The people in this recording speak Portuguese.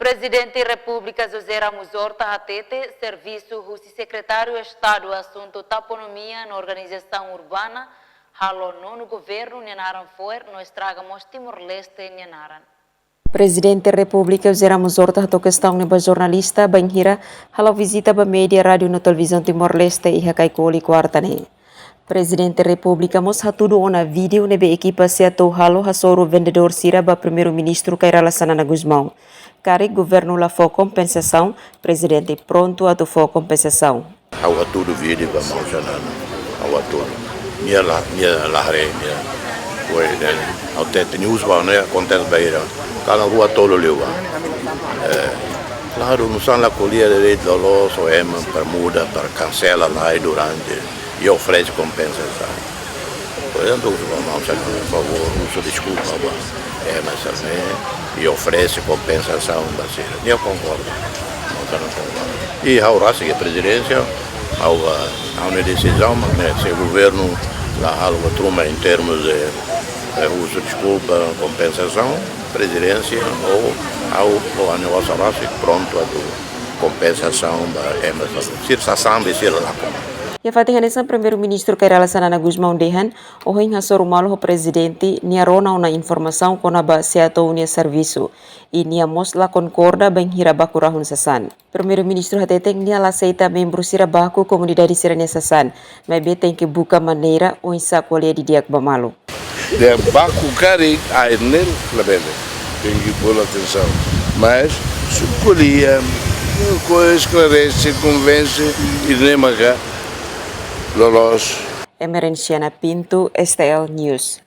Presidente da República José Ramos Horta Hatete, serviço do secretário de Estado Assunto Taponomia na Organização Urbana, halo no governo Nhanaran Foer, no estragamos Timor-Leste Nhanaran. Presidente da República José Ramos Horta hato questão neba jornalista banhira halo visita ba media rádio na televisão Timor-Leste e hakai koli kuartane. Presidente da República mos hatudo ona vídeo nebe equipa seatou halo hasoro vendedor sira ba primeiro-ministro Kairala Sanana Guzmão. Kari governo la for compensação, presidente pronto a for compensação. Ao tudo vídeo ba mau janana, ao tudo. Minha lahre minha, foi ao tete news ba né acontece baira. Cada rua tolo lewa. Claro, não são lá colher de dolor, só é para muda, para cancela lá durante e oferece compensação. Por exemplo, vamos por favor, uso desculpa, mas também e oferece compensação da cena. Eu concordo, não concordo. E a raça que a presidência, há uma decisão, mas se o governo lá há uma truma em termos de uso desculpa, compensação, presidência ou ao negócio raça pronto a compensação da emissão. Se sasamba e se lá Ya fatihanesan primeiro-ministro Kairala Sanana Guzmão dehan ohin hasor malo presidente nia rona una informação kona ba seatou nia serviço e nia mos la concorda bem hirabaku rahun sasan. Primeiro-ministro hateteng nia la aceita membro sirabaku comunidade sirania sasan, mas be tem que buka maneira o insa kolia di diak bamalo. De baku kari a enel la bele. Tem que pôr atenção. Mas se kolia esclarece, convence e nem maga Lolos. Emerenciana Pinto, STL News.